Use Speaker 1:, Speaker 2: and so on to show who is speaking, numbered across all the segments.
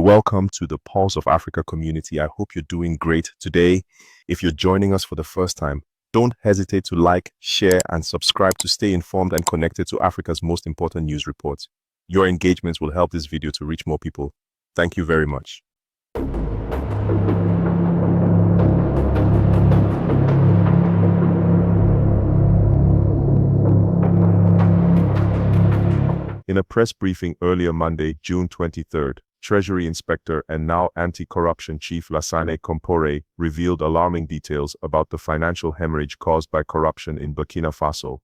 Speaker 1: welcome to the Pulse of Africa community. I hope you're doing great today. If you're joining us for the first time, don't hesitate to like, share, and subscribe to stay informed and connected to Africa's most important news reports. Your engagements will help this video to reach more people. Thank you very much. In a press briefing earlier Monday, June 23rd, Treasury Inspector and now Anti-Corruption Chief Lassane Compaoré revealed alarming details about the financial hemorrhage caused by corruption in Burkina Faso.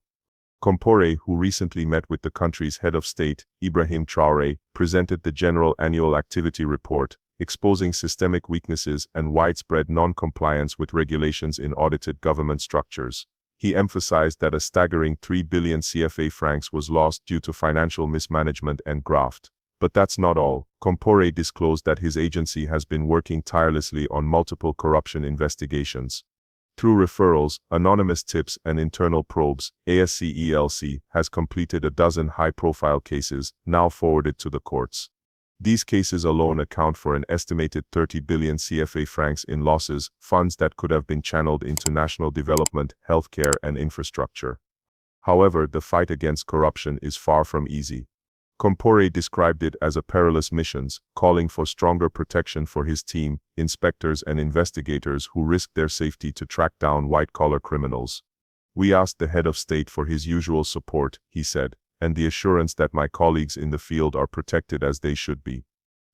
Speaker 1: Compaoré, who recently met with the country's head of state, Ibrahim Traoré, presented the General Annual Activity Report, exposing systemic weaknesses and widespread non-compliance with regulations in audited government structures. He emphasized that a staggering 3 billion CFA francs was lost due to financial mismanagement and graft. But that's not all. Compaoré disclosed that his agency has been working tirelessly on multiple corruption investigations. Through referrals, anonymous tips, and internal probes, ASCELC has completed a dozen high-profile cases, now forwarded to the courts. These cases alone account for an estimated 30 billion CFA francs in losses, funds that could have been channeled into national development, healthcare, and infrastructure. However, the fight against corruption is far from easy. Compaoré described it as a perilous mission, calling for stronger protection for his team, inspectors and investigators who risk their safety to track down white-collar criminals. "We asked the head of state for his usual support," he said, "and the assurance that my colleagues in the field are protected as they should be."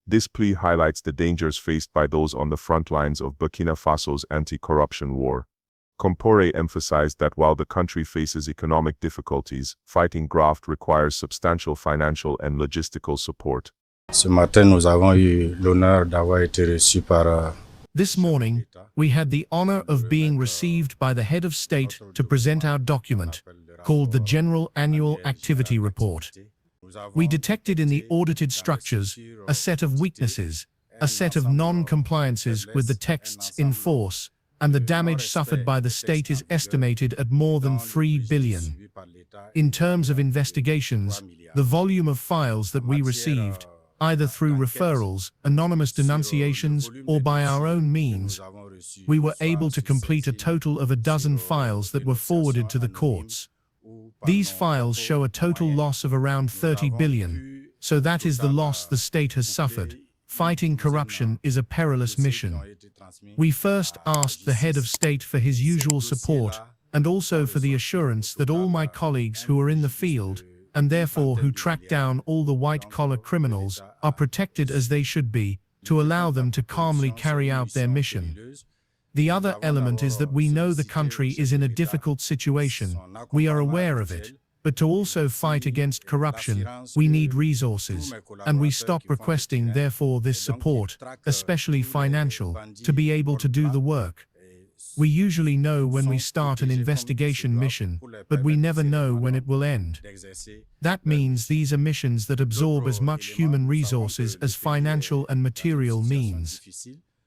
Speaker 1: This plea highlights the dangers faced by those on the front lines of Burkina Faso's anti-corruption war. Compaoré emphasized that while the country faces economic difficulties, fighting graft requires substantial financial and logistical support.
Speaker 2: This morning, we had the honor of being received by the head of state to present our document, called the General Annual Activity Report. We detected in the audited structures a set of weaknesses, a set of non-compliances with the texts in force, and the damage suffered by the state is estimated at more than 3 billion. In terms of investigations, the volume of files that we received, either through referrals, anonymous denunciations, or by our own means, we were able to complete a total of a dozen files that were forwarded to the courts. These files show a total loss of around 30 billion, so that is the loss the state has suffered. Fighting corruption is a perilous mission. We first asked the head of state for his usual support, and also for the assurance that all my colleagues who are in the field, and therefore who track down all the white-collar criminals, are protected as they should be, to allow them to calmly carry out their mission. The other element is that we know the country is in a difficult situation, we are aware of it, but to also fight against corruption, we need resources, and we stop requesting therefore this support, especially financial, to be able to do the work. We usually know when we start an investigation mission, but we never know when it will end. That means these are missions that absorb as much human resources as financial and material means.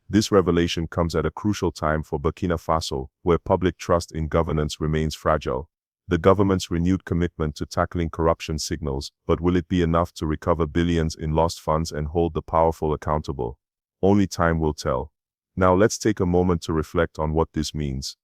Speaker 1: This revelation comes at a crucial time for Burkina Faso, where public trust in governance remains fragile. The government's renewed commitment to tackling corruption signals, but will it be enough to recover billions in lost funds and hold the powerful accountable? Only time will tell. Now let's take a moment to reflect on what this means.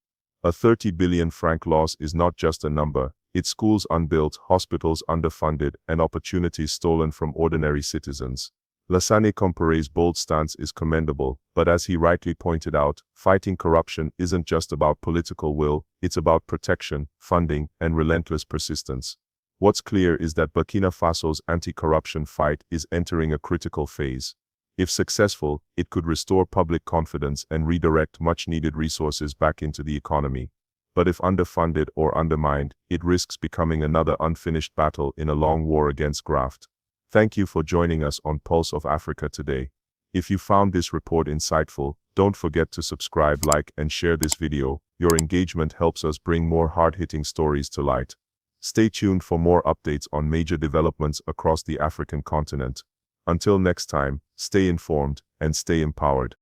Speaker 1: A 30 billion franc loss is not just a number, it's schools unbuilt, hospitals underfunded, and opportunities stolen from ordinary citizens. Lassane Compaoré's bold stance is commendable, but as he rightly pointed out, fighting corruption isn't just about political will, it's about protection, funding, and relentless persistence. What's clear is that Burkina Faso's anti-corruption fight is entering a critical phase. If successful, it could restore public confidence and redirect much-needed resources back into the economy. But if underfunded or undermined, it risks becoming another unfinished battle in a long war against graft. Thank you for joining us on Pulse of Africa today. If you found this report insightful, don't forget to subscribe, like, and share this video. Your engagement helps us bring more hard-hitting stories to light. Stay tuned for more updates on major developments across the African continent. Until next time, stay informed and stay empowered.